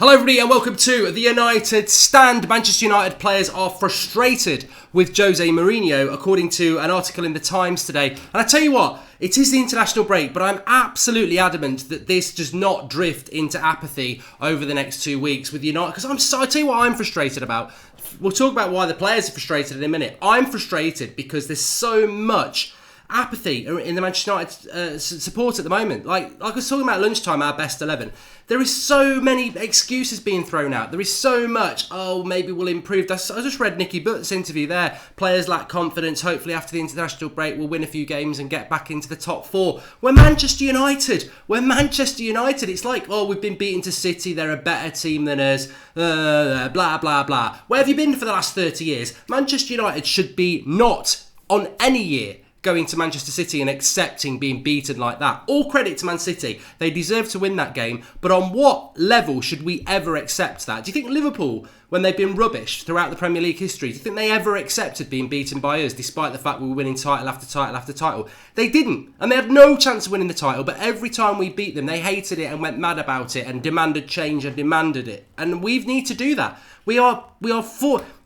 Hello everybody and welcome to the United Stand. Manchester United players are frustrated with Jose Mourinho, according to an article in The Times today. And I tell you what, it is the international break, but I'm absolutely adamant that this does not drift into apathy over the next 2 weeks with United. Because I tell you what I'm frustrated about. We'll talk about why the players are frustrated in a minute. I'm frustrated because there's so much apathy in the Manchester United support at the moment. Like I was talking about lunchtime, our best 11. There is so many excuses being thrown out. There is so much, maybe we'll improve. I just read Nicky Butt's interview there. Players lack confidence. Hopefully after the international break, we'll win a few games and get back into the top four. We're Manchester United. It's like, we've been beaten to City. They're a better team than us. Blah, blah, blah. Where have you been for the last 30 years? Manchester United should be not on any year going to Manchester City and accepting being beaten like that. All credit to Man City. They deserve to win that game. But on what level should we ever accept that? Do you think Liverpool, when they've been rubbish throughout the Premier League history, do you think they ever accepted being beaten by us, despite the fact we were winning title after title after title? They didn't. And they had no chance of winning the title. But every time we beat them, they hated it and went mad about it and demanded change and demanded it. And we need to do that.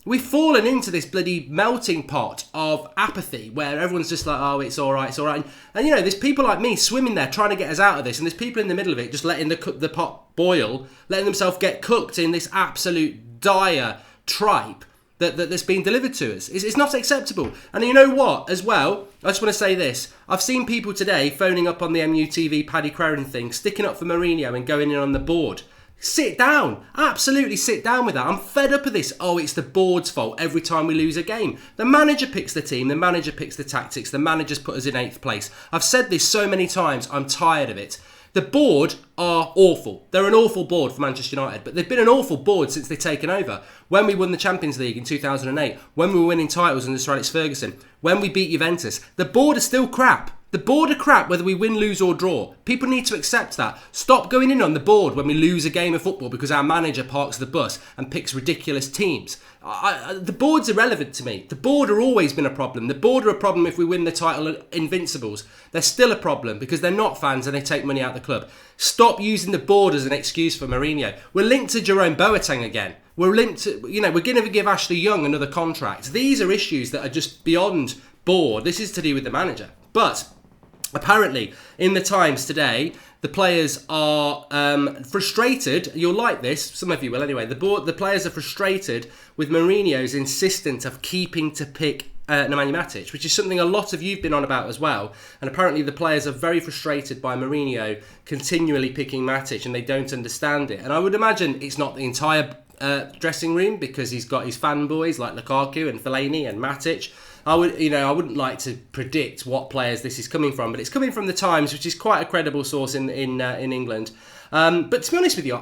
We've fallen into this bloody melting pot of apathy where everyone's just like, it's all right. And there's people like me swimming there trying to get us out of this. And there's people in the middle of it just letting the pot boil, letting themselves get cooked in this absolute dire tripe that's being delivered to us. It's not acceptable. And you know what, as well, I just want to say this. I've seen people today phoning up on the MUTV Paddy Crowden thing, sticking up for Mourinho and going in on the board. Sit down. Absolutely sit down with that. I'm fed up of this. It's the board's fault every time we lose a game. The manager picks the team. The manager picks the tactics. The manager's put us in 8th place. I've said this so many times. I'm tired of it. The board are awful. They're an awful board for Manchester United, but they've been an awful board since they've taken over. When we won the Champions League in 2008, when we were winning titles under Sir Alex Ferguson, when we beat Juventus, the board are still crap. The board are crap whether we win, lose or draw. People need to accept that. Stop going in on the board when we lose a game of football because our manager parks the bus and picks ridiculous teams. The board's irrelevant to me. The board have always been a problem. The board are a problem if we win the title Invincibles. They're still a problem because they're not fans and they take money out of the club. Stop using the board as an excuse for Mourinho. We're linked to Jerome Boateng again. We're linked to, we're going to give Ashley Young another contract. These are issues that are just beyond board. This is to do with the manager. But apparently, in the Times today, the players are frustrated. You'll like this. Some of you will anyway. The players are frustrated with Mourinho's insistence of keeping to pick Nemanja Matic, which is something a lot of you've been on about as well. And apparently the players are very frustrated by Mourinho continually picking Matic and they don't understand it. And I would imagine it's not the entire dressing room because he's got his fanboys like Lukaku and Fellaini and Matic. I wouldn't like to predict what players this is coming from, but it's coming from the Times, which is quite a credible source in England. But to be honest with you,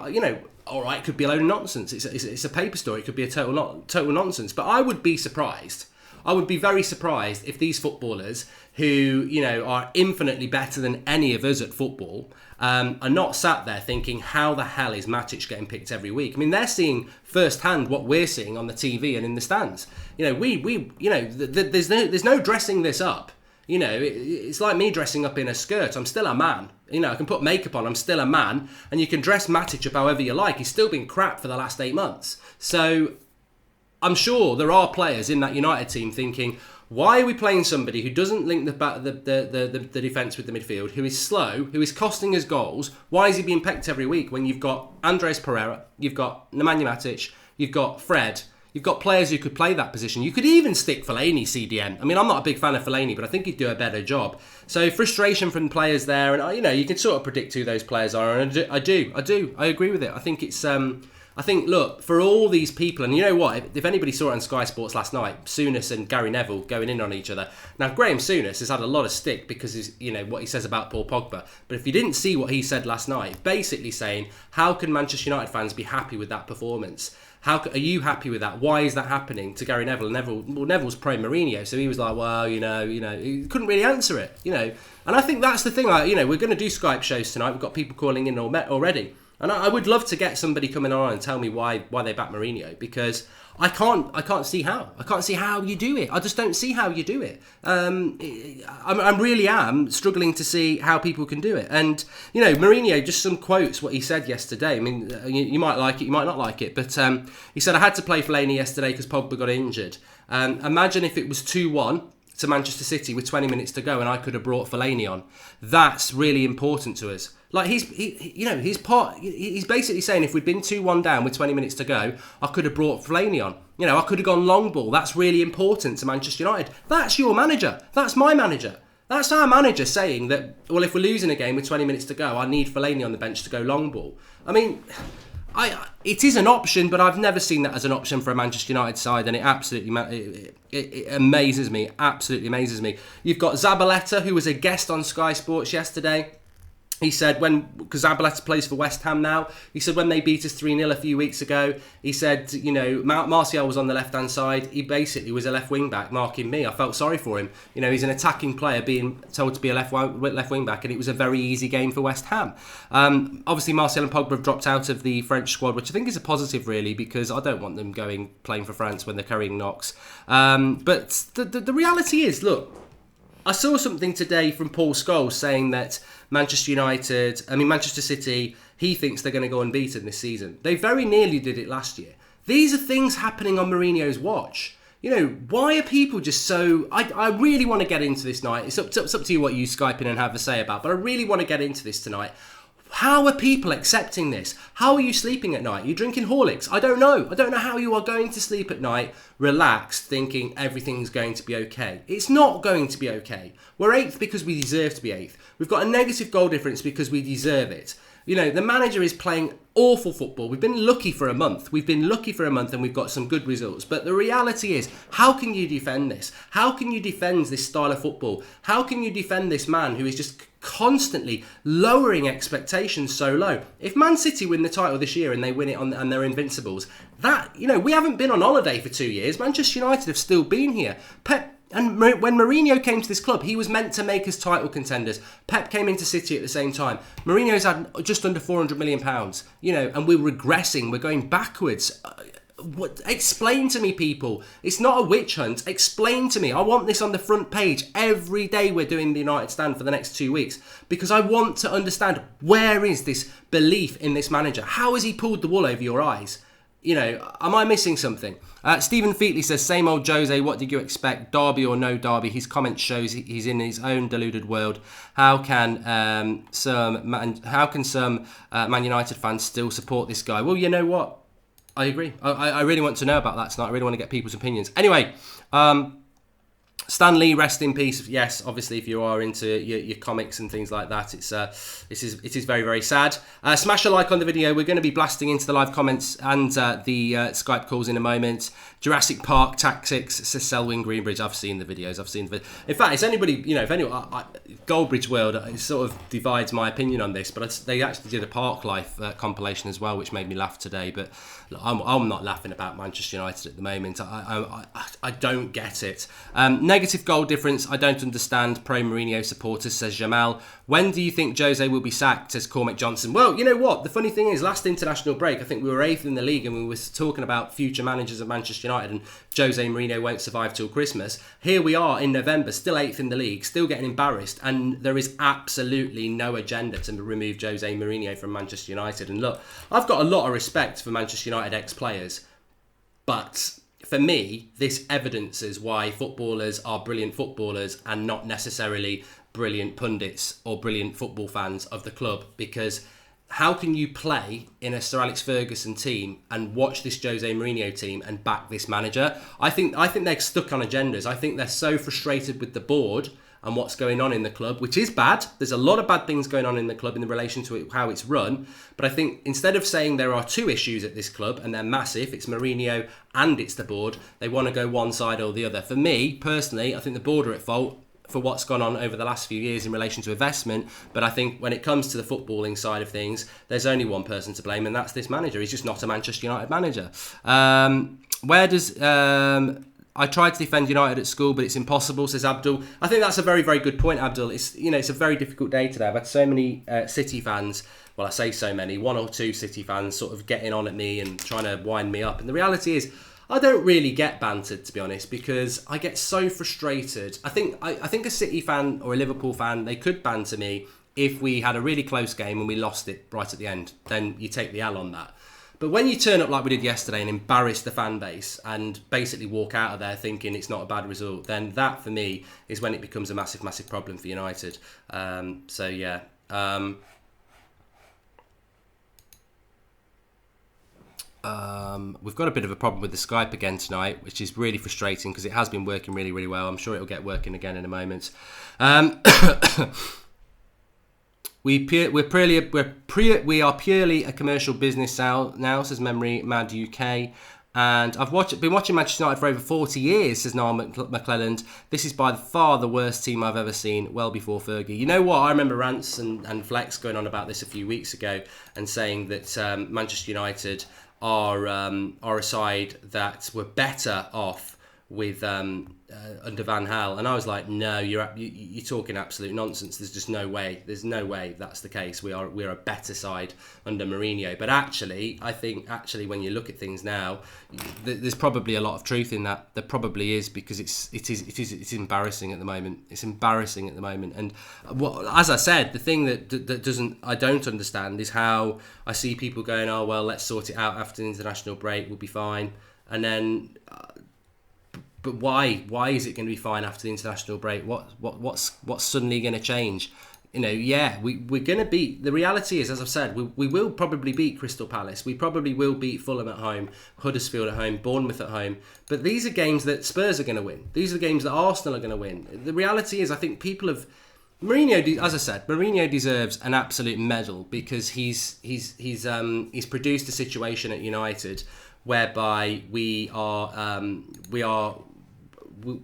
all right, it could be a load of nonsense. It's a paper story. It could be a total nonsense. But I would be surprised. I would be very surprised if these footballers who, are infinitely better than any of us at football, are not sat there thinking, how the hell is Matic getting picked every week? I mean, they're seeing firsthand what we're seeing on the TV and in the stands. There's no dressing this up. It's like me dressing up in a skirt. I'm still a man. I can put makeup on. I'm still a man. And you can dress Matic up however you like. He's still been crap for the last 8 months. So I'm sure there are players in that United team thinking, why are we playing somebody who doesn't link the defence with the midfield, who is slow, who is costing us goals? Why is he being picked every week when you've got Andres Pereira, you've got Nemanja Matic, you've got Fred, you've got players who could play that position. You could even stick Fellaini CDM. I mean, I'm not a big fan of Fellaini, but I think he'd do a better job. So frustration from players there, and you can sort of predict who those players are, and I do. I agree with it. I think it's look, for all these people, and you know what, if anybody saw it on Sky Sports last night, Souness and Gary Neville going in on each other. Now, Graham Souness has had a lot of stick because he's, what he says about Paul Pogba. But if you didn't see what he said last night, basically saying, how can Manchester United fans be happy with that performance? Are you happy with that? Why is that happening to Gary Neville? Neville's pro Mourinho, so he was like, well, he couldn't really answer it, And I think that's the thing, we're going to do Skype shows tonight. We've got people calling in already. And I would love to get somebody coming on and tell me why they back Mourinho, because I can't see how. I can't see how you do it. I just don't see how you do it. I really am struggling to see how people can do it. And, Mourinho, just some quotes, what he said yesterday. I mean, you might like it, you might not like it. But he said, I had to play Fellaini yesterday because Pogba got injured. Imagine if it was 2-1 to Manchester City with 20 minutes to go and I could have brought Fellaini on. That's really important to us. Like, he's basically saying if we'd been 2-1 down with 20 minutes to go, I could have brought Fellaini on. I could have gone long ball. That's really important to Manchester United. That's your manager. That's my manager. That's our manager saying that, well, if we're losing a game with 20 minutes to go, I need Fellaini on the bench to go long ball. I mean, it is an option, but I've never seen that as an option for a Manchester United side, and it absolutely it amazes me. Absolutely amazes me. You've got Zabaleta, who was a guest on Sky Sports yesterday. He said because Zabaleta plays for West Ham now, he said when they beat us 3-0 a few weeks ago, he said, Martial was on the left-hand side. He basically was a left wing-back marking me. I felt sorry for him. He's an attacking player being told to be a left wing-back, and it was a very easy game for West Ham. Obviously, Martial and Pogba have dropped out of the French squad, which I think is a positive, really, because I don't want them playing for France when they're carrying knocks. But the reality is, look, I saw something today from Paul Scholes saying that Manchester City, he thinks they're going to go unbeaten this season. They very nearly did it last year. These are things happening on Mourinho's watch. Why are people just so... I really want to get into this tonight. It's up to you what you Skype in and have a say about, but I really want to get into this tonight. How are people accepting this? How are you sleeping at night? Are you drinking Horlicks? I don't know. I don't know how you are going to sleep at night relaxed, thinking everything's going to be okay. It's not going to be okay. We're 8th because we deserve to be 8th. We've got a negative goal difference because we deserve it. The manager is playing awful football. We've been lucky for a month. And we've got some good results. But the reality is, how can you defend this? How can you defend this style of football? How can you defend this man who is just constantly lowering expectations so low? If Man City win the title this year and they win it and they're invincibles, we haven't been on holiday for 2 years. Manchester United have still been here. And when Mourinho came to this club, he was meant to make us title contenders. Pep came into City at the same time. Mourinho's had just under £400 million, and we're regressing. We're going backwards. Explain to me, people. It's not a witch hunt. Explain to me. I want this on the front page every day we're doing the United Stand for the next 2 weeks, because I want to understand, where is this belief in this manager? How has he pulled the wool over your eyes? Am I missing something? Stephen Featley says, same old Jose, what did you expect? Derby or no derby? His comment shows he's in his own deluded world. How can some Man United fans still support this guy? Well, you know what? I agree. I really want to know about that tonight. I really want to get people's opinions. Anyway, Stan Lee, rest in peace. Yes, obviously, if you are into your comics and things like that, it is very, very sad. Smash a like on the video. We're going to be blasting into the live comments and the Skype calls in a moment. Jurassic Park Tactics, says Selwyn Greenbridge. I've seen the videos. In fact, it's anybody, if anyone, Goldbridge World, it sort of divides my opinion on this, but they actually did a Park Life compilation as well, which made me laugh today. But look, I'm not laughing about Manchester United at the moment. I don't get it. Negative goal difference, I don't understand. Pro Mourinho supporters, says Jamal. When do you think Jose will be sacked, says Cormac Johnson? Well, you know what? The funny thing is, last international break, I think we were 8th in the league and we were talking about future managers of Manchester United and Jose Mourinho won't survive till Christmas. Here we are in November, still 8th in the league, still getting embarrassed, and there is absolutely no agenda to remove Jose Mourinho from Manchester United. And look, I've got a lot of respect for Manchester United ex-players, but for me, this evidences why footballers are brilliant footballers and not necessarily brilliant pundits or brilliant football fans of the club. Because how can you play in a Sir Alex Ferguson team and watch this Jose Mourinho team and back this manager? I think they're stuck on agendas. I think they're so frustrated with the board and what's going on in the club, which is bad. There's a lot of bad things going on in the club in relation to how it's run. But I think instead of saying there are two issues at this club and they're massive, it's Mourinho and it's the board, they want to go one side or the other. For me, personally, I think the board are at fault for what's gone on over the last few years in relation to investment. But I think when it comes to the footballing side of things, there's only one person to blame, and that's this manager. He's just not a Manchester United manager. I tried to defend United at school, but it's impossible, says Abdul. I think that's a very, very good point, Abdul. It's a very difficult day today. I've had so many City fans well, I say so many, one or two City fans sort of getting on at me and trying to wind me up. And the reality is, I don't really get bantered, to be honest, because I get so frustrated. I think a City fan or a Liverpool fan, they could banter me if we had a really close game and we lost it right at the end. Then you take the L on that. But when you turn up like we did yesterday and embarrass the fan base and basically walk out of there thinking it's not a bad result, then that for me is when it becomes a massive, massive problem for United. So yeah. We've got a bit of a problem with the Skype again tonight, which is really frustrating because it has been working really, really well. I'm sure it'll get working again in a moment. We are purely a commercial business now, says Man Utd. And I've been watching Manchester United for over 40 years, says Niall McClelland. This is by far the worst team I've ever seen, well before Fergie. You know what? I remember Rants and Flex going on about this a few weeks ago and saying that Manchester United are a side that were better off with under Van Gaal, and I was like, no, you're talking absolute nonsense. There's just no way. There's no way that's the case. We're a better side under Mourinho. But actually, I think when you look at things now, there's probably a lot of truth in that. There probably is, because it's embarrassing at the moment. It's embarrassing at the moment. And as I said, the thing that I don't understand is how I see people going, oh well, let's sort it out after the international break. We'll be fine, and then. But why? Why is it going to be fine after the international break? What's suddenly going to change? You know, yeah, we're going to beat. The reality is, as I've said, we will probably beat Crystal Palace. We probably will beat Fulham at home, Huddersfield at home, Bournemouth at home. But these are games that Spurs are going to win. These are games that Arsenal are going to win. The reality is, I think people have. Mourinho, as I said, Mourinho deserves an absolute medal because he's produced a situation at United whereby we are.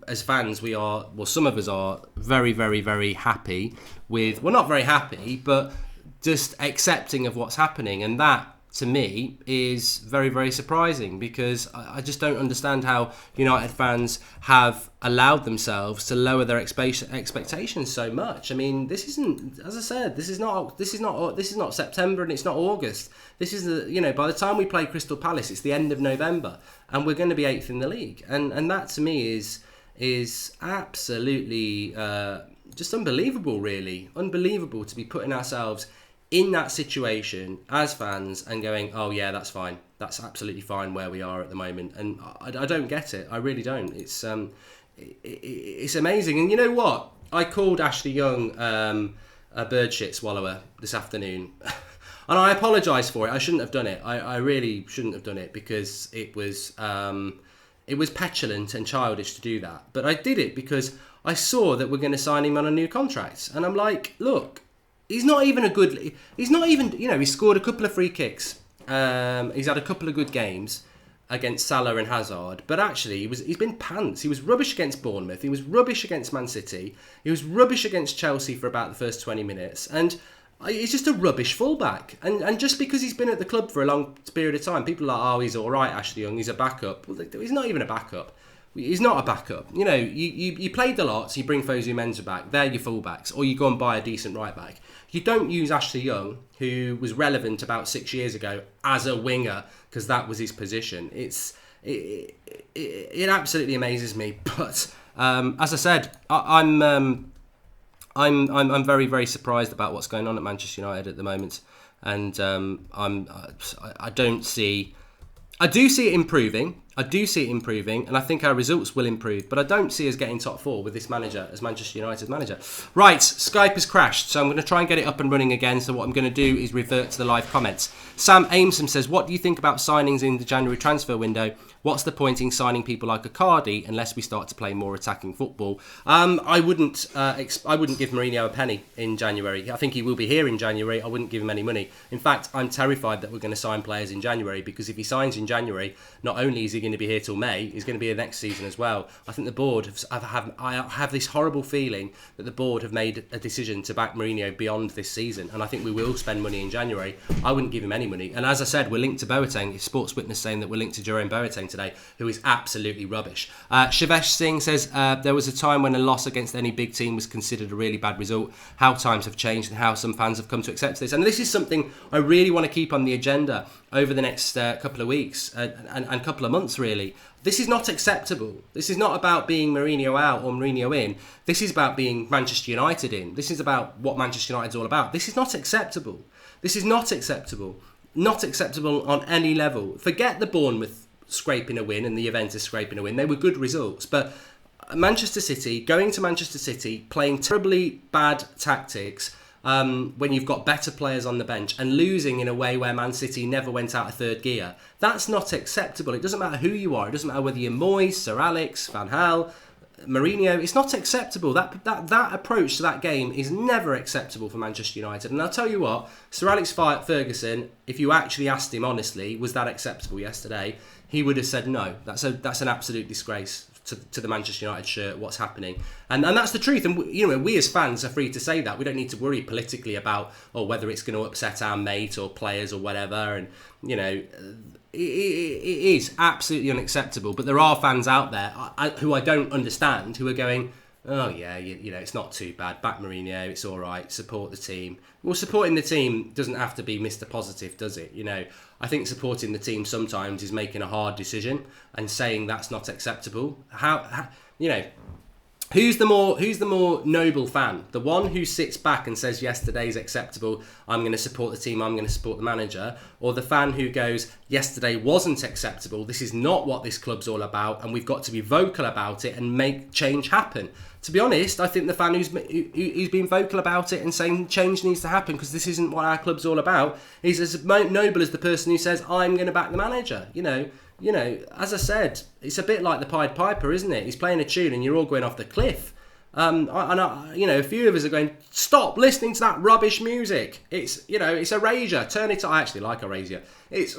As fans, some of us are very, very, very happy with, well, not very happy, but just accepting of what's happening. And that, to me, is very, very surprising because I just don't understand how United fans have allowed themselves to lower their expectations so much. I mean, this isn't, as I said, this is not September and it's not August. This is by the time we play Crystal Palace, it's the end of November and we're going to be 8th in the league. And that to me is absolutely just unbelievable, really. Unbelievable to be putting ourselves in that situation as fans and going, oh yeah, that's fine. That's absolutely fine where we are at the moment. And I don't get it. I really don't. It's amazing. And you know what? I called Ashley Young a bird shit swallower this afternoon. And I apologise for it. I shouldn't have done it. I really shouldn't have done it because it was petulant and childish to do that. But I did it because I saw that we're going to sign him on a new contract. And I'm like, look, he's not even, he scored a couple of free kicks. He's had a couple of good games against Salah and Hazard. But actually, he's been pants. He was rubbish against Bournemouth. He was rubbish against Man City. He was rubbish against Chelsea for about the first 20 minutes. And he's just a rubbish fullback. And just because he's been at the club for a long period of time, people are like, oh, he's all right, Ashley Young, he's a backup. Well, he's not even a backup. He's not a backup. You played the lot, so you bring Fosu Mensah back. They're your fullbacks. Or you go and buy a decent right back. You don't use Ashley Young, who was relevant about 6 years ago, as a winger, because that was his position. It absolutely amazes me. But as I said, I'm very, very surprised about what's going on at Manchester United at the moment, and I do see it improving. And I think our results will improve. But I don't see us getting top four with this manager as Manchester United's manager. Right, Skype has crashed, so I'm going to try and get it up and running again. So what I'm going to do is revert to the live comments. Sam Ameson says, what do you think about signings in the January transfer window? What's the point in signing people like Icardi unless we start to play more attacking football? I wouldn't give Mourinho a penny in January. I think he will be here in January. I wouldn't give him any money. In fact, I'm terrified that we're going to sign players in January, because if he signs in January, not only is he going going to be here till May. He's going to be here next season as well. I think the board I have this horrible feeling that the board have made a decision to back Mourinho beyond this season, and I think we will spend money in January. I wouldn't give him any money. And as I said, we're linked to Boateng. Sports Witness saying that we're linked to Jerome Boateng today, who is absolutely rubbish. Shivesh Singh says there was a time when a loss against any big team was considered a really bad result. How times have changed and how some fans have come to accept this. And this is something I really want to keep on the agenda over the next couple of weeks and couple of months, really. This is not acceptable. This is not about being Mourinho out or Mourinho in. This is about being Manchester United in. This is about what Manchester United's all about. This is not acceptable. This is not acceptable. Not acceptable on any level. Forget the Bournemouth scraping a win and the Juventus scraping a win. They were good results, but Manchester City, going to Manchester City, playing terribly bad tactics when you've got better players on the bench and losing in a way where Man City never went out of third gear, that's not acceptable. It doesn't matter who you are. It doesn't matter whether you're Moyes, Sir Alex, Van Gaal, Mourinho. It's not acceptable. That approach to that game is never acceptable for Manchester United. And I'll tell you what, Sir Alex Ferguson, if you actually asked him honestly, was that acceptable yesterday, he would have said no. That's an absolute disgrace to the Manchester United shirt, what's happening. And that's the truth. And we as fans are free to say that. We don't need to worry politically about whether it's going to upset our mate or players or whatever. And, it is absolutely unacceptable. But there are fans out there who I don't understand who are going, oh yeah, it's not too bad. Back Mourinho, it's all right. Support the team. Well, supporting the team doesn't have to be Mr. Positive, does it? I think supporting the team sometimes is making a hard decision and saying that's not acceptable. Who's the more noble fan? The one who sits back and says yesterday's acceptable, I'm going to support the team, I'm going to support the manager, or the fan who goes, yesterday wasn't acceptable, this is not what this club's all about, and we've got to be vocal about it and make change happen. To be honest, I think the fan who's been vocal about it and saying change needs to happen because this isn't what our club's all about is as noble as the person who says, I'm going to back the manager. As I said, it's a bit like the Pied Piper, isn't it? He's playing a tune and you're all going off the cliff. A few of us are going, stop listening to that rubbish music. It's Erasure. Turn it. I actually like Erasure. It's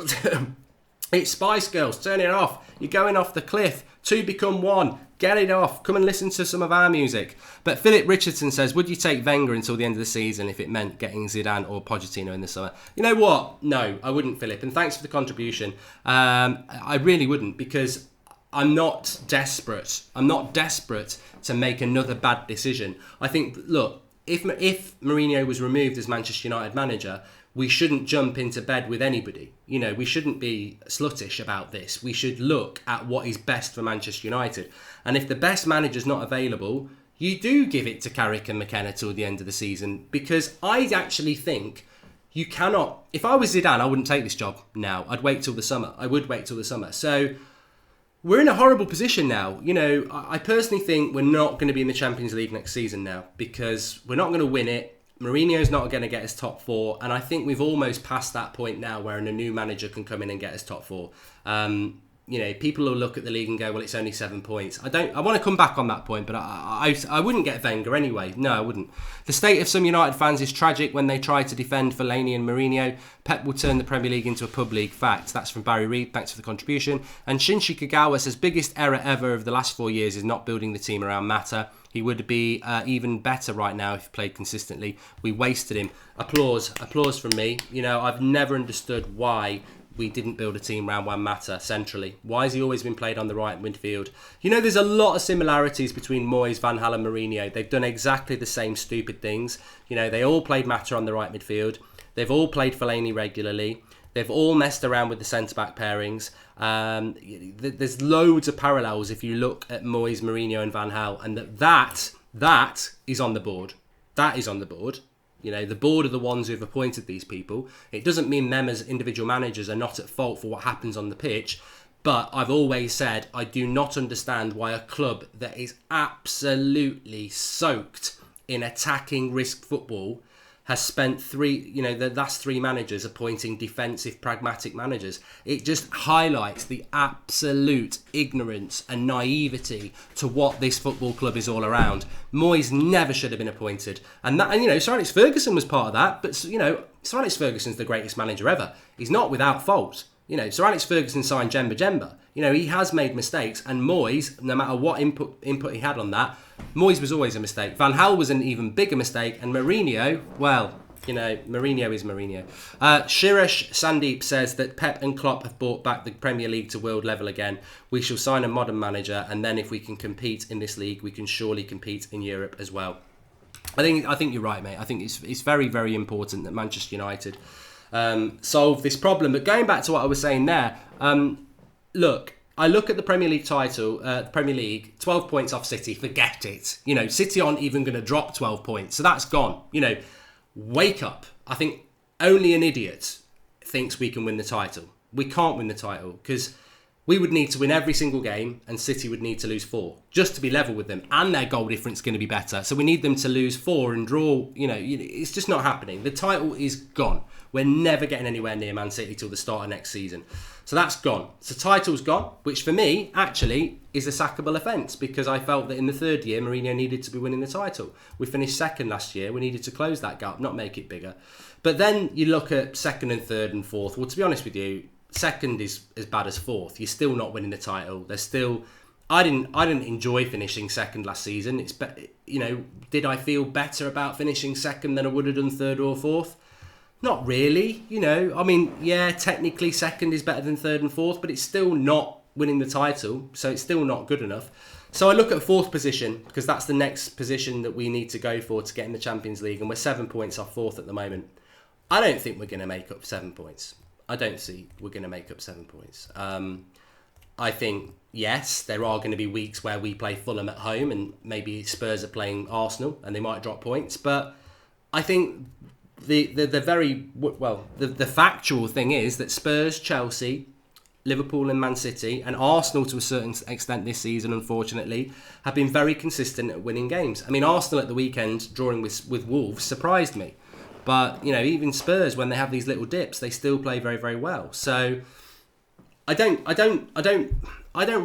Spice Girls. Turn it off. You're going off the cliff. Two become one. Get it off. Come and listen to some of our music. But Philip Richardson says, would you take Wenger until the end of the season if it meant getting Zidane or Pochettino in the summer? You know what? No, I wouldn't, Philip. And thanks for the contribution. I really wouldn't, because I'm not desperate. I'm not desperate to make another bad decision. I think, look, if Mourinho was removed as Manchester United manager, we shouldn't jump into bed with anybody. We shouldn't be sluttish about this. We should look at what is best for Manchester United. And if the best manager's not available, you do give it to Carrick and McKenna till the end of the season. Because I actually think you cannot... If I was Zidane, I wouldn't take this job now. I'd wait till the summer. I would wait till the summer. So we're in a horrible position now. I personally think we're not going to be in the Champions League next season now because we're not going to win it. Mourinho's not going to get us top four, and I think we've almost passed that point now where a new manager can come in and get us top four. People will look at the league and go, well, it's only 7 points. I want to come back on that point, but I wouldn't get Wenger anyway. No, I wouldn't. The state of some United fans is tragic when they try to defend Fellaini and Mourinho. Pep will turn the Premier League into a pub league. Fact. That's from Barry Reid. Thanks for the contribution. And Shinji Kagawa says, biggest error ever of the last 4 years is not building the team around Mata. He would be even better right now if he played consistently. We wasted him. Applause from me. I've never understood why we didn't build a team around Juan Mata centrally. Why has he always been played on the right midfield? There's a lot of similarities between Moyes, Van Gaal and Mourinho. They've done exactly the same stupid things. They all played Mata on the right midfield. They've all played Fellaini regularly. They've all messed around with the centre-back pairings. There's loads of parallels if you look at Moyes, Mourinho and Van Gaal, and that is on the board. That is on the board. The board are the ones who've appointed these people. It doesn't mean them as individual managers are not at fault for what happens on the pitch, but I've always said I do not understand why a club that is absolutely soaked in attacking risk football has spent the last three managers appointing defensive, pragmatic managers. It just highlights the absolute ignorance and naivety to what this football club is all around. Moyes never should have been appointed. And Sir Alex Ferguson was part of that, but, Sir Alex Ferguson's the greatest manager ever. He's not without fault. Sir Alex Ferguson signed Jemba. He has made mistakes, and Moyes, no matter what input he had on that, Moyes was always a mistake. Van Gaal was an even bigger mistake, and Mourinho, well, Mourinho is Mourinho. Shirish Sandeep says that Pep and Klopp have brought back the Premier League to world level again. We shall sign a modern manager, and then if we can compete in this league, we can surely compete in Europe as well. I think you're right, mate. I think it's very, very important that Manchester United solve this problem. But going back to what I was saying there, look, I look at the Premier League title, the Premier League, 12 points off City, forget it. City aren't even going to drop 12 points, so that's gone. Wake up. I think only an idiot thinks we can win the title. We can't win the title because we would need to win every single game and City would need to lose 4 just to be level with them, and their goal difference is going to be better. So we need them to lose 4 and draw. It's just not happening. The title is gone. We're never getting anywhere near Man City till the start of next season. So that's gone. So title's gone, which for me, actually, is a sackable offence because I felt that in the third year, Mourinho needed to be winning the title. We finished second last year. We needed to close that gap, not make it bigger. But then you look at second and third and fourth. Well, to be honest with you, second is as bad as fourth. You're still not winning the title. There's still... I didn't enjoy finishing second last season. Did I feel better about finishing second than I would have done third or fourth? Not really, technically second is better than third and fourth, but it's still not winning the title, so it's still not good enough. So I look at fourth position, because that's the next position that we need to go for to get in the Champions League, and we're 7 points off fourth at the moment. I don't think we're going to make up 7 points. I don't see we're going to make up 7 points. I think, yes, there are going to be weeks where we play Fulham at home, and maybe Spurs are playing Arsenal, and they might drop points, but I think... The factual thing is that Spurs, Chelsea, Liverpool and Man City and Arsenal to a certain extent this season, unfortunately, have been very consistent at winning games. Arsenal at the weekend drawing with Wolves surprised me. But, even Spurs, when they have these little dips, they still play very, very well. So I don't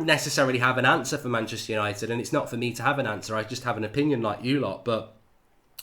necessarily have an answer for Manchester United, and it's not for me to have an answer. I just have an opinion like you lot. But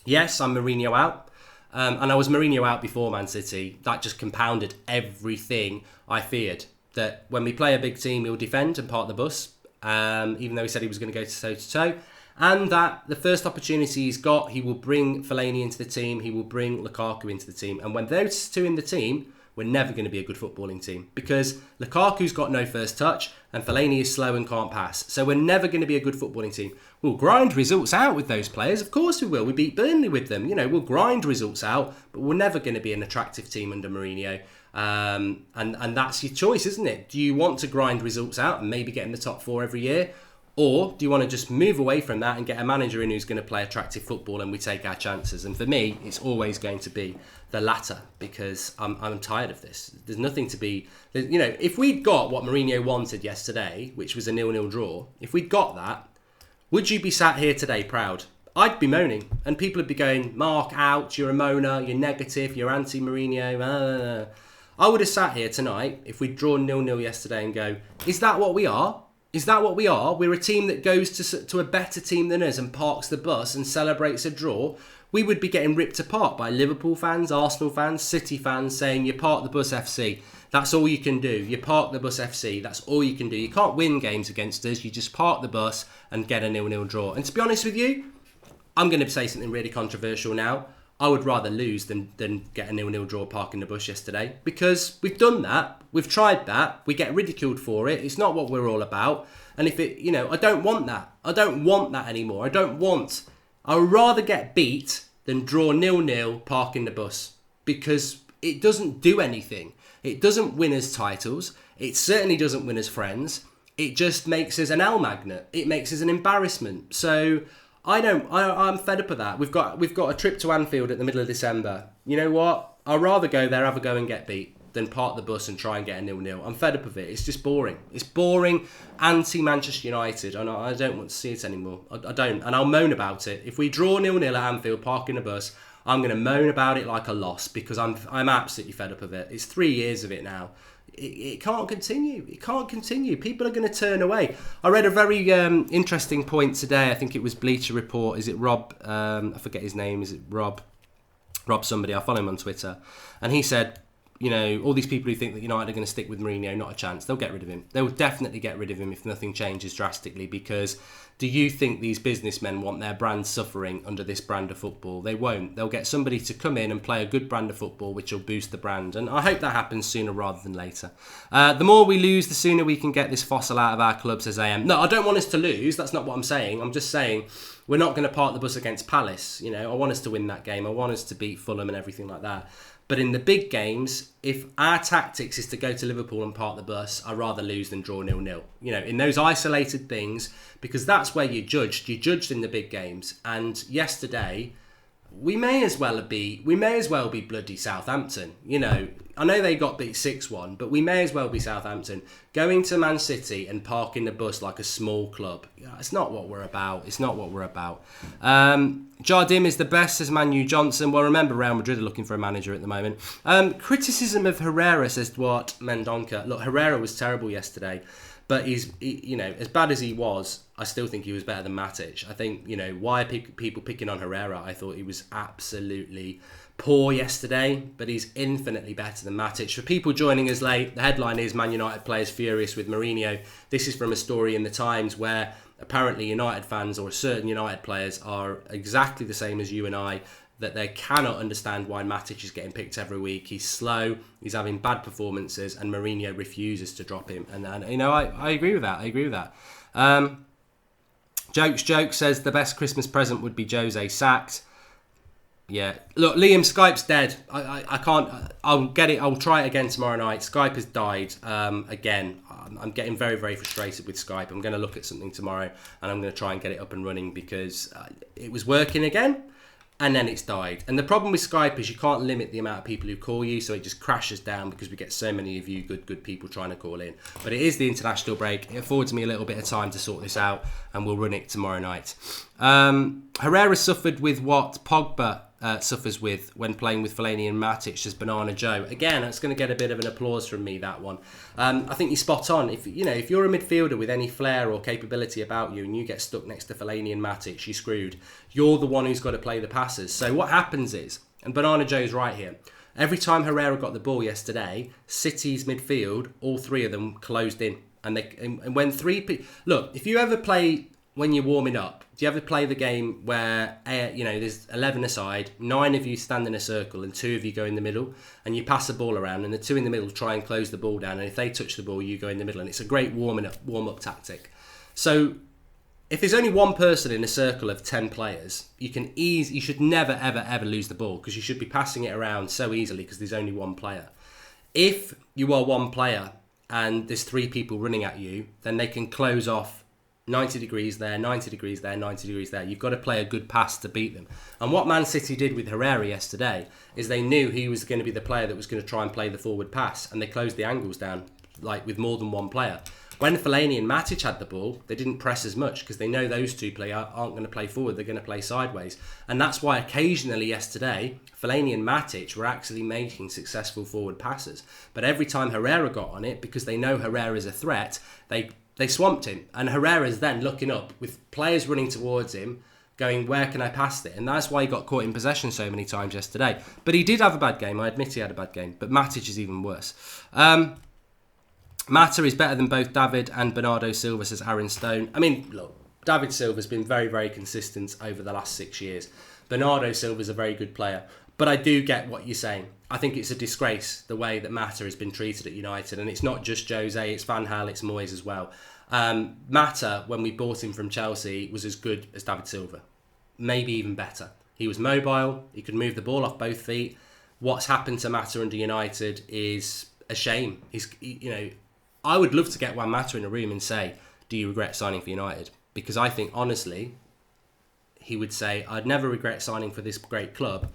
yes, I'm Mourinho out. And I was Mourinho out before Man City. That just compounded everything I feared. That when we play a big team, he'll defend and park the bus, even though he said he was going to go toe-to-toe. And that the first opportunity he's got, he will bring Fellaini into the team, he will bring Lukaku into the team. And when those two in the team, we're never going to be a good footballing team. Because Lukaku's got no first touch, and Fellaini is slow and can't pass. So we're never going to be a good footballing team. We'll grind results out with those players. Of course we will. We beat Burnley with them. We'll grind results out, but we're never going to be an attractive team under Mourinho. And that's your choice, isn't it? Do you want to grind results out and maybe get in the top 4 every year? Or do you want to just move away from that and get a manager in who's going to play attractive football and we take our chances? And for me, it's always going to be the latter because I'm tired of this. There's nothing to be... if we'd got what Mourinho wanted yesterday, which was a 0-0 draw, if we'd got that, would you be sat here today proud? I'd be moaning and people would be going, Mark, out, you're a moaner, you're negative, you're anti-Mourinho. I would have sat here tonight if we'd drawn 0-0 yesterday and go, is that what we are? Is that what we are? We're a team that goes to a better team than us and parks the bus and celebrates a draw. We would be getting ripped apart by Liverpool fans, Arsenal fans, City fans saying you park the bus FC. That's all you can do. You park the bus FC. That's all you can do. You can't win games against us. You just park the bus and get a 0-0 draw. And to be honest with you, I'm going to say something really controversial now. I would rather lose than get a 0-0 draw parking the bus yesterday because we've done that. We've tried that. We get ridiculed for it. It's not what we're all about. And if it, I don't want that. I don't want that anymore. I would rather get beat than draw 0-0 parking the bus because it doesn't do anything. It doesn't win us titles. It certainly doesn't win us friends. It just makes us an L magnet. It makes us an embarrassment. So I'm fed up of that. We've got a trip to Anfield at the middle of December. You know what? I'd rather go there, have a go and get beat than park the bus and try and get a 0-0. I'm fed up of it. It's just boring. It's boring, anti-Manchester United. And I don't want to see it anymore. I don't. And I'll moan about it. If we draw 0-0 at Anfield, parking the bus, I'm going to moan about it like a loss because I'm absolutely fed up of it. It's 3 years of it now. It can't continue. It can't continue. People are going to turn away. I read a very interesting point today. I think it was Bleacher Report. Is it Rob? I forget his name. Is it Rob? Rob somebody. I follow him on Twitter. And he said, all these people who think that United are going to stick with Mourinho, not a chance. They'll get rid of him. They'll definitely get rid of him if nothing changes drastically, because do you think these businessmen want their brand suffering under this brand of football? They won't. They'll get somebody to come in and play a good brand of football, which will boost the brand. And I hope that happens sooner rather than later. The more we lose, the sooner we can get this fossil out of our club, says AM. No, I don't want us to lose. That's not what I'm saying. I'm just saying we're not going to park the bus against Palace. I want us to win that game. I want us to beat Fulham and everything like that. But in the big games, if our tactics is to go to Liverpool and park the bus, I'd rather lose than draw 0-0. In those isolated things, because that's where you're judged. You're judged in the big games. And yesterday, we may as well be bloody Southampton. I know they got beat 6-1, but we may as well be Southampton. Going to Man City and parking the bus like a small club. It's not what we're about. Jardim is the best, says Man Utd Johnson. Well, remember, Real Madrid are looking for a manager at the moment. Criticism of Herrera, says Duarte Mendonca. Look, Herrera was terrible yesterday. But he's as bad as he was, I still think he was better than Matic. I think, why are people picking on Herrera? I thought he was absolutely poor yesterday, but he's infinitely better than Matic. For people joining us late, the headline is Man United players furious with Mourinho. This is from a story in the Times where apparently United fans or certain United players are exactly the same as you and I, that they cannot understand why Matic is getting picked every week. He's slow, he's having bad performances, and Mourinho refuses to drop him. And I agree with that. Jokes says the best Christmas present would be Jose sacked. Yeah, look, Liam, Skype's dead. I can't. I'll get it. I'll try it again tomorrow night. Skype has died again. I'm getting very, very frustrated with Skype. I'm going to look at something tomorrow, and I'm going to try and get it up and running because it was working again. And then it's died. And the problem with Skype is you can't limit the amount of people who call you, so it just crashes down because we get so many of you good people trying to call in. But it is the international break. It affords me a little bit of time to sort this out, and we'll run it tomorrow night. Herrera suffered with what Pogba suffers with when playing with Fellaini and Matic, says Banana Joe. Again, it's going to get a bit of an applause from me, that one. I think you're spot on. If you're a midfielder with any flair or capability about you and you get stuck next to Fellaini and Matic, you're screwed. You're the one who's got to play the passes. So what happens is, and Banana Joe's right here, every time Herrera got the ball yesterday, City's midfield, all three of them closed in. And when look, if you ever play when you're warming up, do you ever play the game where there's 11 aside, 9 of you stand in a circle and 2 of you go in the middle, and you pass the ball around, and the 2 in the middle try and close the ball down, and if they touch the ball, you go in the middle, and it's a great warm up tactic. So if there's only one person in a circle of 10 players, you should never ever lose the ball, because you should be passing it around so easily because there's only one player. If you are one player and there's 3 people running at you, then they can close off 90 degrees there, 90 degrees there, 90 degrees there. You've got to play a good pass to beat them. And what Man City did with Herrera yesterday is they knew he was going to be the player that was going to try and play the forward pass, and they closed the angles down like with more than one player. When Fellaini and Matic had the ball, they didn't press as much because they know those 2 players aren't going to play forward, they're going to play sideways. And that's why occasionally yesterday, Fellaini and Matic were actually making successful forward passes. But every time Herrera got on it, because they know Herrera is a threat, they swamped him, and Herrera's then looking up with players running towards him going, where can I pass it? And that's why he got caught in possession so many times yesterday. But he did have a bad game. I admit he had a bad game, but Matic is even worse. Mata is better than both David and Bernardo Silva, says Aaron Stone. I mean, look, David Silva's been very, very consistent over the last 6 years. Bernardo Silva's a very good player. But I do get what you're saying. I think it's a disgrace the way that Mata has been treated at United. And it's not just Jose, it's Van Gaal, it's Moyes as well. Mata, when we bought him from Chelsea, was as good as David Silva. Maybe even better. He was mobile. He could move the ball off both feet. What's happened to Mata under United is a shame. I would love to get Juan Mata in a room and say, do you regret signing for United? Because I think, honestly, he would say, I'd never regret signing for this great club,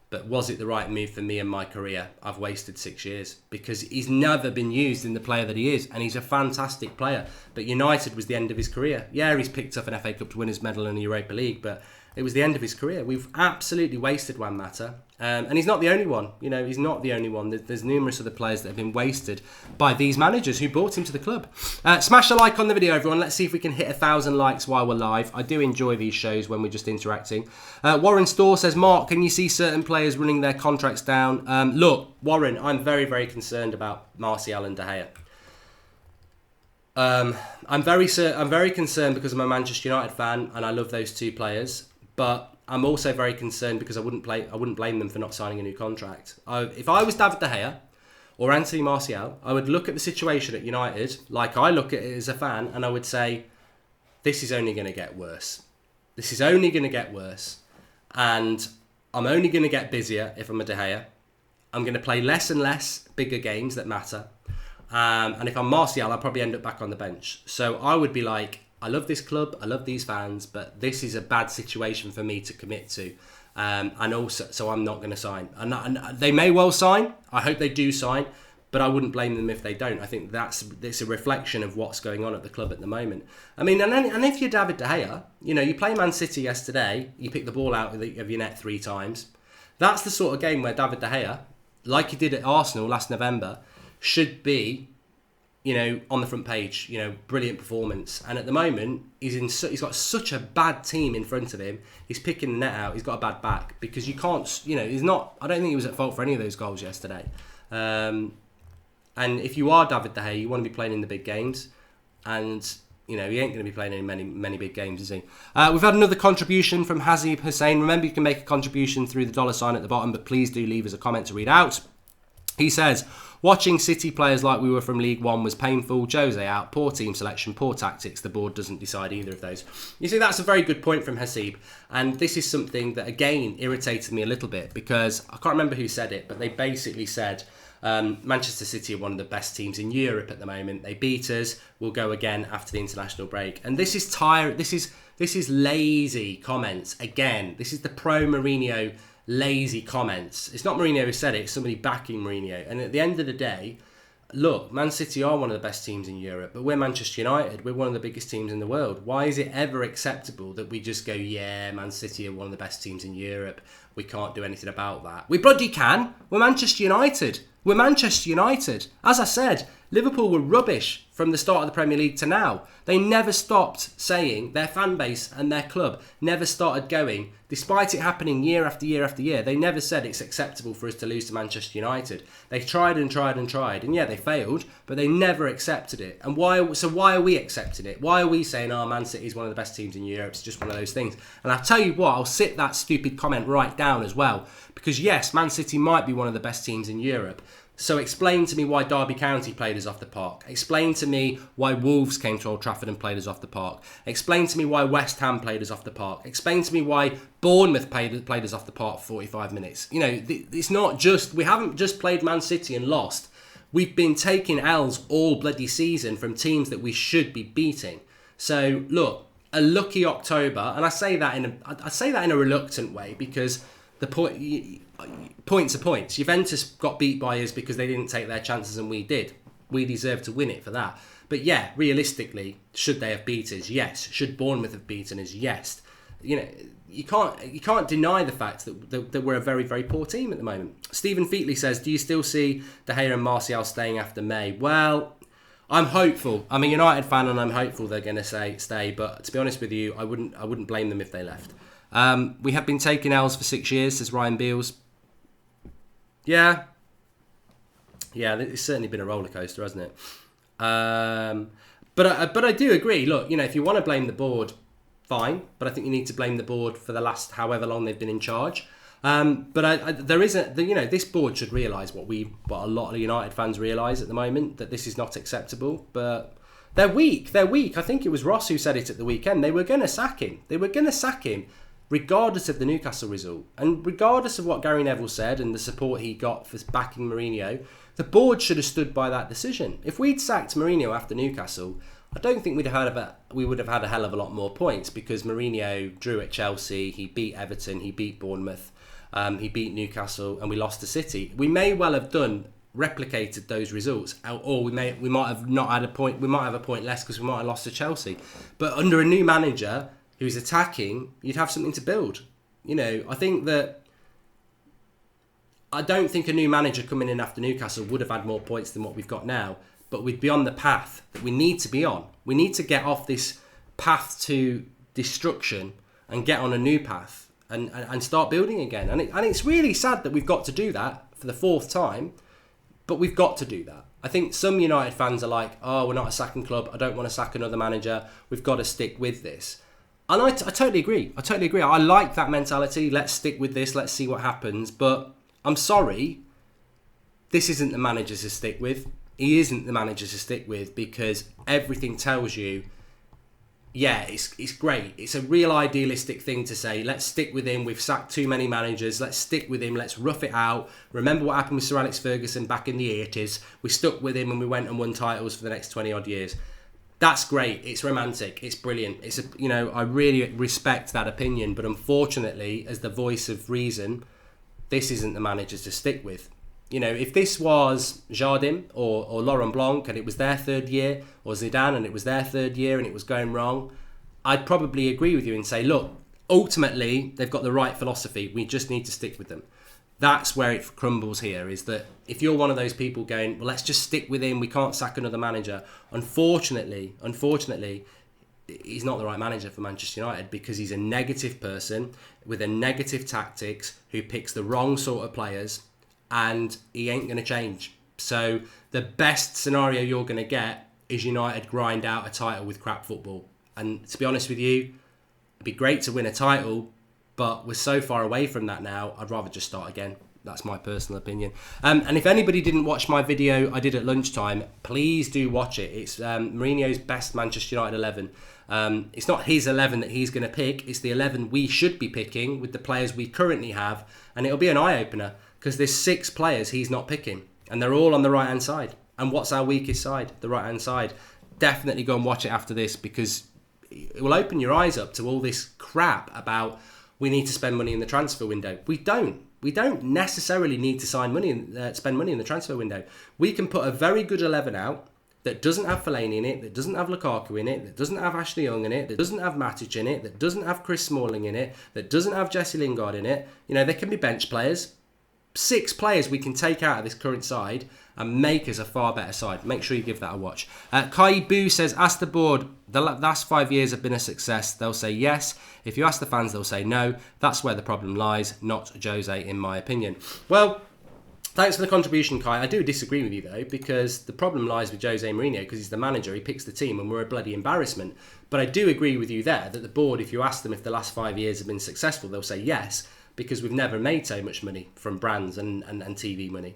but was it the right move for me and my career? I've wasted 6 years, because he's never been used in the player that he is, and he's a fantastic player. But United was the end of his career. Yeah, he's picked up an FA Cup Winners' Medal and a Europa League, but it was the end of his career. We've absolutely wasted Juan Mata. And he's not the only one. He's not the only one. There's numerous other players that have been wasted by these managers who brought him to the club. Smash a like on the video, everyone. Let's see if we can hit 1,000 likes while we're live. I do enjoy these shows when we're just interacting. Warren Storr says, Mark, can you see certain players running their contracts down? Look, Warren, I'm very, very concerned about Martial and De Gea. I'm very concerned because I'm a Manchester United fan and I love those two players, but I'm also very concerned because I wouldn't blame them for not signing a new contract. If I was David De Gea or Anthony Martial, I would look at the situation at United like I look at it as a fan, and I would say, this is only going to get worse. This is only going to get worse, and I'm only going to get busier if I'm a De Gea. I'm going to play less and less bigger games that matter. And if I'm Martial, I'll probably end up back on the bench. So I would be like, I love this club, I love these fans, but this is a bad situation for me to commit to. And also, so I'm not going to sign. And they may well sign. I hope they do sign, but I wouldn't blame them if they don't. I think it's a reflection of what's going on at the club at the moment. I mean, and if you're David De Gea, you play Man City yesterday, you pick the ball out of your net 3 times. That's the sort of game where David De Gea, like he did at Arsenal last November, should be, on the front page, brilliant performance. And at the moment, he's got such a bad team in front of him. He's picking the net out. He's got a bad back because you can't, he's not, I don't think he was at fault for any of those goals yesterday. And if you are David De Gea, you want to be playing in the big games. And, he ain't going to be playing in many big games, is he? We've had another contribution from Hazib Hussein. Remember, you can make a contribution through the $ at the bottom, but please do leave us a comment to read out. He says, watching City players like we were from League One was painful. Jose out, poor team selection, poor tactics. The board doesn't decide either of those. You see, that's a very good point from Hasib. And this is something that, again, irritated me a little bit because I can't remember who said it, but they basically said Manchester City are one of the best teams in Europe at the moment. They beat us. We'll go again after the international break. And this is this is lazy comments. Again, this is the pro-Mourinho lazy comments. It's not Mourinho who said it, it's somebody backing Mourinho. And at the end of the day, look, Man City are one of the best teams in Europe, but we're Manchester United. We're one of the biggest teams in the world. Why is it ever acceptable that we just go, yeah, Man City are one of the best teams in Europe. We can't do anything about that. We bloody can. We're Manchester United. We're Manchester United. As I said, Liverpool were rubbish from the start of the Premier League to now. They never stopped saying, their fan base and their club never started going, despite it happening year after year after year, they never said it's acceptable for us to lose to Manchester United. They tried and tried and tried, and yeah, they failed, but they never accepted it. And why are we accepting it? Why are we saying, Man City is one of the best teams in Europe, it's just one of those things? And I'll tell you what, I'll sit that stupid comment right down as well, because yes, Man City might be one of the best teams in Europe. So explain to me why Derby County played us off the park. Explain to me why Wolves came to Old Trafford and played us off the park. Explain to me why West Ham played us off the park. Explain to me why Bournemouth played us off the park for 45 minutes. It's not just, we haven't just played Man City and lost. We've been taking L's all bloody season from teams that we should be beating. So look, a lucky October, and I say that in a reluctant way because the points are points. Juventus got beat by us because they didn't take their chances and we did. We deserve to win it for that. But yeah, realistically, should they have beat us? Yes. Should Bournemouth have beaten us? Yes. You can't deny the fact that we're a very, very poor team at the moment. Stephen Featley says, do you still see De Gea and Martial staying after May? Well, I'm hopeful. I'm a United fan and I'm hopeful they're going to stay. But to be honest with you, I wouldn't blame them if they left. We have been taking L's for 6 years, says Ryan Beals. Yeah, it's certainly been a roller coaster, hasn't it? But I do agree. Look, if you want to blame the board, fine. But I think you need to blame the board for the last however long they've been in charge. This board should realise what a lot of United fans realise at the moment, that this is not acceptable. But they're weak. I think it was Ross who said it at the weekend. They were going to sack him. Regardless of the Newcastle result and regardless of what Gary Neville said and the support he got for backing Mourinho, the board should have stood by that decision. If we'd sacked Mourinho after Newcastle, I don't think we would have had a hell of a lot more points because Mourinho drew at Chelsea, he beat Everton, he beat Bournemouth, he beat Newcastle, and we lost to City. We may well have replicated those results, or we might have not had a point. We might have a point less because we might have lost to Chelsea. But under a new manager, who's attacking, you'd have something to build. You know, I don't think a new manager coming in after Newcastle would have had more points than what we've got now, but we'd be on the path that we need to be on. We need to get off this path to destruction and get on a new path and start building again. And it's really sad that we've got to do that for the 4th time, but we've got to do that. I think some United fans are like, oh, we're not a sacking club. I don't want to sack another manager. We've got to stick with this. And I totally agree. I like that mentality. Let's stick with this. Let's see what happens. But I'm sorry, this isn't the manager to stick with. He isn't the manager to stick with, because everything tells you, yeah, it's great. It's a real idealistic thing to say, let's stick with him. We've sacked too many managers. Let's stick with him. Let's rough it out. Remember what happened with Sir Alex Ferguson back in the 80s. We stuck with him and we went and won titles for the next 20 odd years. That's great. It's romantic. It's brilliant. I really respect that opinion. But unfortunately, as the voice of reason, this isn't the manager to stick with. You know, if this was Jardim or Laurent Blanc and it was their 3rd year, or Zidane and it was their 3rd year and it was going wrong, I'd probably agree with you and say, look, ultimately, they've got the right philosophy. We just need to stick with them. That's where it crumbles here, is that if you're one of those people going, well, let's just stick with him, we can't sack another manager. Unfortunately, he's not the right manager for Manchester United, because he's a negative person with a negative tactics who picks the wrong sort of players, and he ain't going to change. So the best scenario you're going to get is United grind out a title with crap football. And to be honest with you, it'd be great to win a title, but we're so far away from that now, I'd rather just start again. That's my personal opinion. And if anybody didn't watch my video I did at lunchtime, please do watch it. It's Mourinho's best Manchester United 11. It's not his 11 that he's going to pick. It's the 11 we should be picking with the players we currently have. And it'll be an eye-opener, because there's 6 players he's not picking. And they're all on the right-hand side. And what's our weakest side? The right-hand side. Definitely go and watch it after this, because it will open your eyes up to all this crap about we need to spend money in the transfer window. We don't. We don't necessarily need to spend money in the transfer window. We can put a very good 11 out that doesn't have Fellaini in it, that doesn't have Lukaku in it, that doesn't have Ashley Young in it, that doesn't have Matic in it, that doesn't have Chris Smalling in it, that doesn't have Jesse Lingard in it. You know, they can be bench players. 6 players we can take out of this current side and make us a far better side. Make sure you give that a watch. Kai Boo says, ask the board, the last 5 years have been a success. They'll say yes. If you ask the fans, they'll say no. That's where the problem lies, not Jose, in my opinion. Well, thanks for the contribution, Kai. I do disagree with you, though, because the problem lies with Jose Mourinho, because he's the manager. He picks the team and we're a bloody embarrassment. But I do agree with you there that the board, if you ask them if the last 5 years have been successful, they'll say yes, because we've never made so much money from brands and TV money.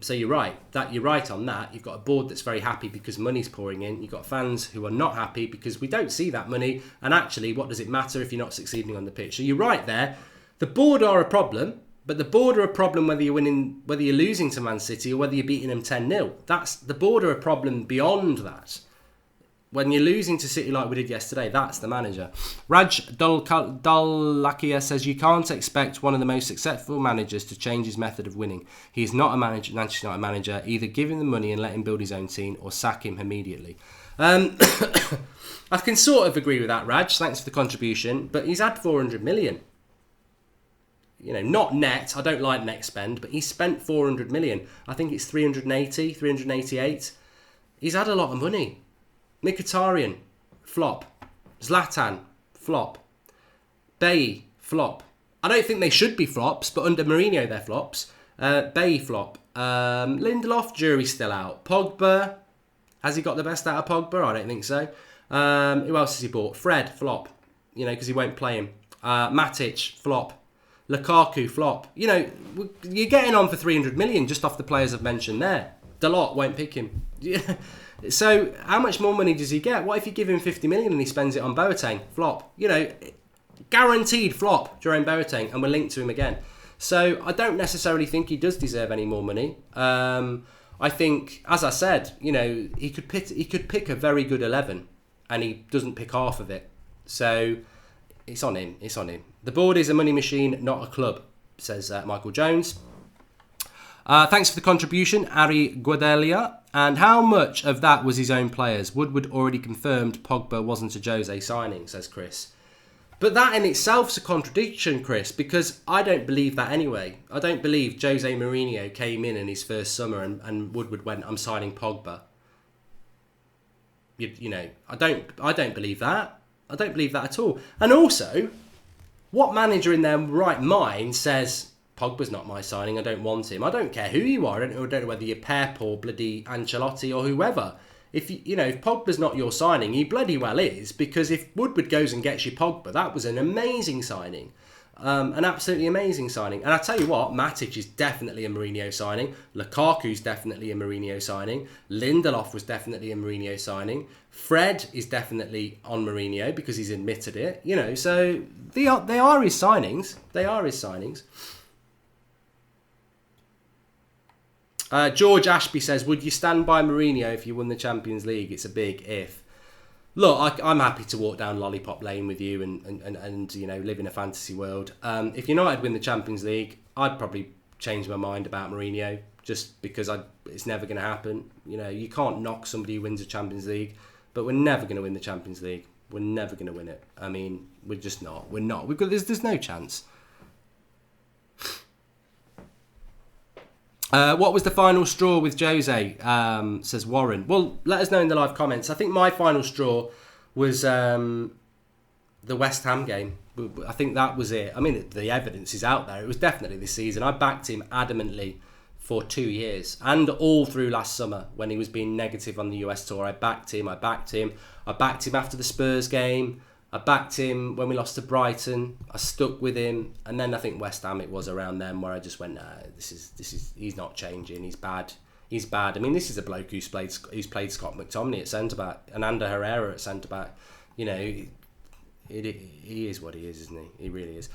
So you're right. You're right on that. You've got a board that's very happy because money's pouring in. You've got fans who are not happy because we don't see that money. And actually, what does it matter if you're not succeeding on the pitch? So you're right there. The board are a problem, but the board are a problem whether you're losing to Man City or whether you're beating them 10-0. The board are a problem beyond that. When you're losing to City like we did yesterday, that's the manager. Raj Dalakia says, you can't expect one of the most successful managers to change his method of winning. He is not a Manchester United manager. Either give him the money and let him build his own team, or sack him immediately. I can sort of agree with that, Raj. Thanks for the contribution. But he's had 400 million. You know, not net. I don't like net spend, but he's spent 400 million. I think it's 380, 388. He's had a lot of money. Mkhitaryan, flop. Zlatan, flop. Bailly, flop. I don't think they should be flops, but under Mourinho they're flops. Bailly, flop. Lindelof, jury's still out. Pogba, has he got the best out of Pogba? I don't think so. Who else has he bought? Fred, flop. You know, because he won't play him. Matic, flop. Lukaku, flop. You know, you're getting on for 300 million just off the players I've mentioned there. Dalot won't pick him. So how much more money does he get? What if you give him 50 million and he spends it on Boateng? Flop. You know, guaranteed flop, Jerome Boateng, and we're linked to him again. So I don't necessarily think he does deserve any more money. I think, as I said, you know, he could pick a very good 11 and he doesn't pick half of it. So it's on him. It's on him. The board is a money machine, not a club, says Michael Jones. Thanks for the contribution, Ari Guadelia. And how much of that was his own players? Woodward already confirmed Pogba wasn't a Jose signing, says Chris. But that in itself's a contradiction, Chris, because I don't believe that anyway. I don't believe Jose Mourinho came in his first summer and Woodward went, I'm signing Pogba. You know, I don't believe that. I don't believe that at all. And also, what manager in their right mind says, Pogba's not my signing, I don't want him. I don't care who you are. I don't know whether you're Pep or bloody Ancelotti or whoever. If if Pogba's not your signing, he bloody well is, because if Woodward goes and gets you Pogba, that was an amazing signing. An absolutely amazing signing. And I tell you what, Matic is definitely a Mourinho signing. Lukaku's definitely a Mourinho signing. Lindelof was definitely a Mourinho signing. Fred is definitely on Mourinho because he's admitted it. You know, so they are his signings. They are his signings. George Ashby says, would you stand by Mourinho if you won the Champions League? It's a big if. Look, I'm happy to walk down Lollipop Lane with you and you know, live in a fantasy world. If United win the Champions League, I'd probably change my mind about Mourinho, just because it's never going to happen. You know, you can't knock somebody who wins the Champions League, but we're never going to win the Champions League. We're never going to win it. I mean, we're just not. We're not. There's no chance. What was the final straw with Jose? Says Warren. Well, let us know in the live comments. I think my final straw was the West Ham game. I think that was it. I mean, the evidence is out there. It was definitely this season. I backed him adamantly for 2 years and all through last summer when he was being negative on the US tour. I backed him after the Spurs game. I backed him when we lost to Brighton. I stuck with him, and then I think West Ham, it was around then where I just went, nah, this is he's not changing. He's bad. I mean, this is a bloke who's played Scott McTominay at centre back and Ander Herrera at centre back. You know, he is what he is, isn't he? He really is.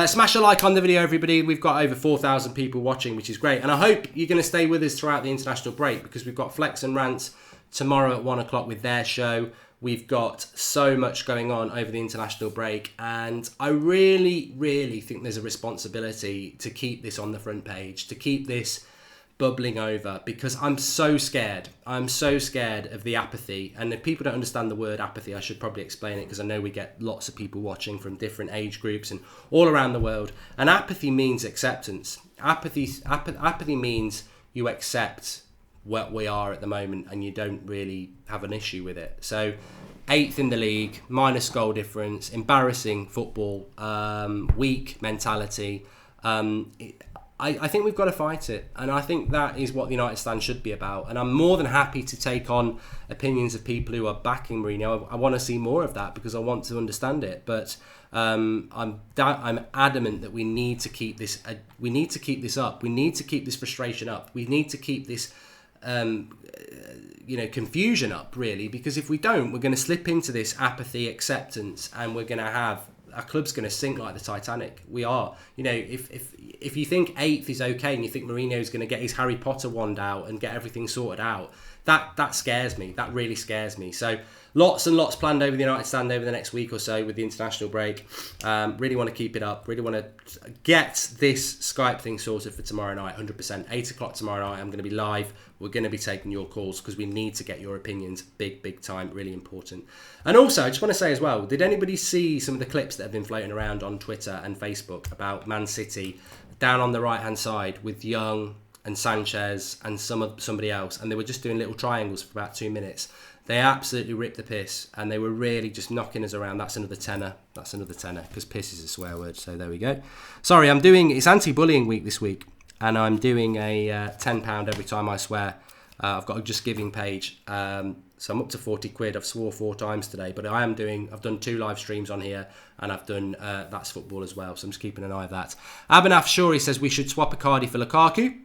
Smash a like on the video, everybody. We've got over 4,000 people watching, which is great, and I hope you're going to stay with us throughout the international break, because we've got Flex and Rants tomorrow at 1 o'clock with their show. We've got so much going on over the international break, and I really, really think there's a responsibility to keep this on the front page, to keep this bubbling over, because I'm so scared. I'm so scared of the apathy. And if people don't understand the word apathy, I should probably explain it, because I know we get lots of people watching from different age groups and all around the world. And apathy means acceptance. Apathy means you accept what we are at the moment and you don't really have an issue with it. So 8th in the league, minus goal difference, embarrassing football, weak mentality. I think we've got to fight it, and I think that is what the United stand should be about. And I'm more than happy to take on opinions of people who are backing Mourinho. I want to see more of that because I want to understand it. But I'm adamant that we need to keep this. We need to keep this up. We need to keep this frustration up. We need to keep this confusion up, really, because if we don't, we're going to slip into this apathy, acceptance, and we're going to have our club's going to sink like the Titanic. We are. You know, if you think 8th is okay and you think Mourinho's going to get his Harry Potter wand out and get everything sorted out, that scares me. That really scares me. So lots and lots planned over the United stand over the next week or so with the international break. Really want to keep it up. Really want to get this Skype thing sorted for tomorrow night, 100%. 8 o'clock tomorrow night, I'm going to be live. We're going to be taking your calls because we need to get your opinions. Big time. Really important. And also, I just want to say as well, did anybody see some of the clips that have been floating around on Twitter and Facebook about Man City down on the right-hand side with Young and Sanchez and somebody else, and they were just doing little triangles for about 2 minutes? They absolutely ripped the piss, and they were really just knocking us around. That's another tenner, because piss is a swear word, so there we go. Sorry, it's anti-bullying week this week, and I'm doing a £10 every time I swear. I've got a Just Giving page, so I'm up to 40 quid. I've swore 4 times today, but I've done 2 live streams on here, and I've done That's Football as well, so I'm just keeping an eye on that. Abhinav Shuri says we should swap Icardi for Lukaku.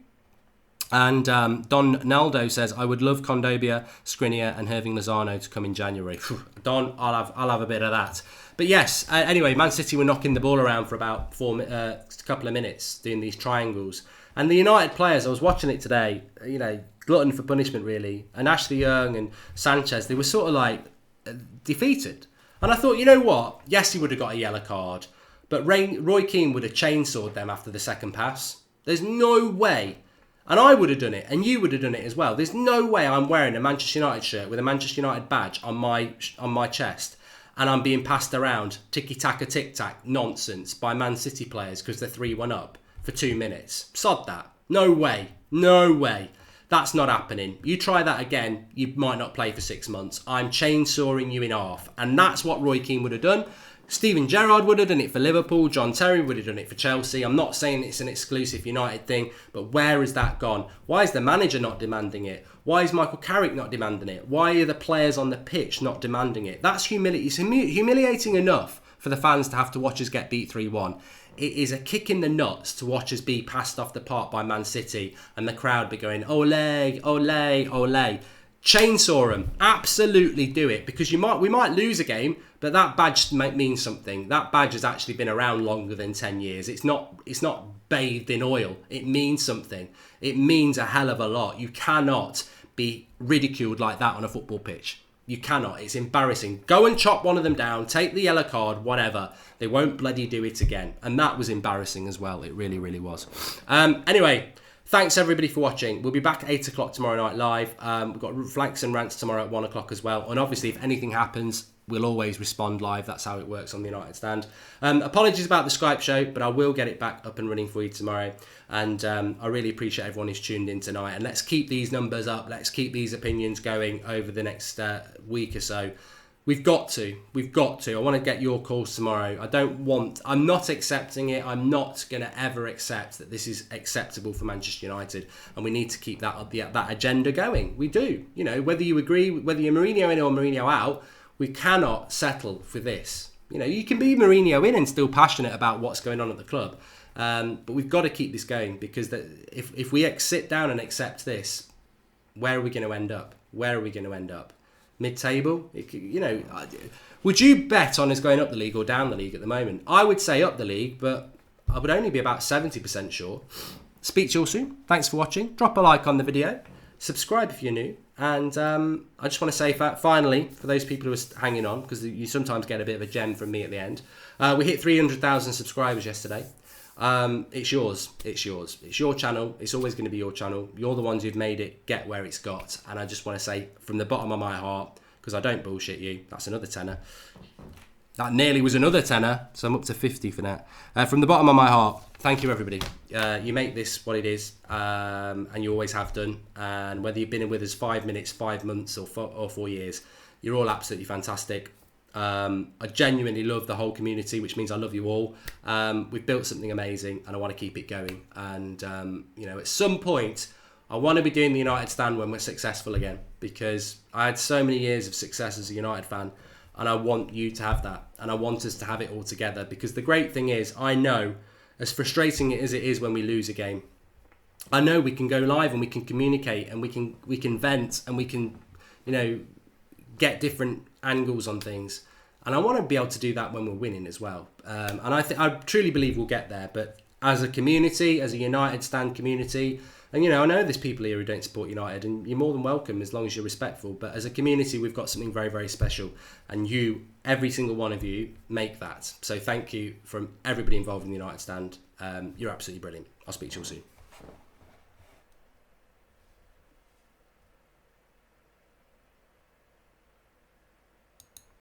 And Don Naldo says, I would love Kondobia, Skriniar and Hirving Lozano to come in January. Don, I'll have a bit of that. But yes, anyway, Man City were knocking the ball around for about a couple of minutes, doing these triangles. And the United players, I was watching it today, you know, glutton for punishment really. And Ashley Young and Sanchez, they were sort of like defeated. And I thought, you know what? Yes, he would have got a yellow card. But Roy Keane would have chainsawed them after the second pass. There's no way. And I would have done it, and you would have done it as well. There's no way I'm wearing a Manchester United shirt with a Manchester United badge on my chest and I'm being passed around, ticky-taka, tic-tac, nonsense by Man City players because they're 3-1 up for 2 minutes. Sod that. No way. No way. That's not happening. You try that again, you might not play for 6 months. I'm chainsawing you in half. And that's what Roy Keane would have done. Steven Gerrard would have done it for Liverpool. John Terry would have done it for Chelsea. I'm not saying it's an exclusive United thing, but where has that gone? Why is the manager not demanding it? Why is Michael Carrick not demanding it? Why are the players on the pitch not demanding it? That's humiliating enough for the fans to have to watch us get beat 3-1. It is a kick in the nuts to watch us be passed off the park by Man City and the crowd be going, ole, ole, ole. Chainsaw them. Absolutely do it, because we might lose a game, but that badge might mean something. That badge has actually been around longer than 10 years. It's not bathed in oil. It means something. It means a hell of a lot. You cannot be ridiculed like that on a football pitch. You cannot. It's embarrassing. Go and chop one of them down, take the yellow card, whatever. They won't bloody do it again. And that was embarrassing as well. It really, really was. Anyway, thanks everybody for watching. We'll be back at 8 o'clock tomorrow night live. We've got Flanks and Rants tomorrow at 1 o'clock as well. And obviously, if anything happens, we'll always respond live. That's how it works on the United Stand. Apologies about the Skype show, but I will get it back up and running for you tomorrow. And I really appreciate everyone who's tuned in tonight. And let's keep these numbers up. Let's keep these opinions going over the next week or so. We've got to. I want to get your calls tomorrow. I'm not accepting it. I'm not going to ever accept that this is acceptable for Manchester United. And we need to keep that agenda going. We do. You know, whether you agree, whether you're Mourinho in or Mourinho out, we cannot settle for this. You know, you can be Mourinho in and still passionate about what's going on at the club. But we've got to keep this going, because if we sit down and accept this, where are we going to end up? Where are we going to end up? Mid-table? You know, would you bet on us going up the league or down the league at the moment? I would say up the league, but I would only be about 70% sure. Speak to you all soon. Thanks for watching. Drop a like on the video. Subscribe if you're new. And I just want to say, finally, for those people who are hanging on, because you sometimes get a bit of a gem from me at the end, we hit 300,000 subscribers yesterday. It's yours. It's your channel. It's always going to be your channel. You're the ones who've made it get where it's got. And I just want to say, from the bottom of my heart, because I don't bullshit you, that's another tenner. That nearly was another tenner, so I'm up to 50 for that. From the bottom of my heart, thank you, everybody. You make this what it is, and you always have done. And whether you've been with us 5 minutes, 5 months, or 4 years, you're all absolutely fantastic. I genuinely love the whole community, which means I love you all. We've built something amazing, and I want to keep it going. And you know, at some point, I want to be doing the United Stand when we're successful again, because I had so many years of success as a United fan, and I want you to have that, and I want us to have it all together. Because the great thing is, I know, as frustrating as it is when we lose a game, I know we can go live and we can communicate and we can vent and we can, you know, get different angles on things. And I want to be able to do that when we're winning as well. And I truly believe we'll get there. But as a community, as a United Stand community, and you know, I know there's people here who don't support United, and you're more than welcome as long as you're respectful. But as a community, we've got something very, very special. And you, every single one of you, make that. So thank you from everybody involved in the United Stand. You're absolutely brilliant. I'll speak to you all soon.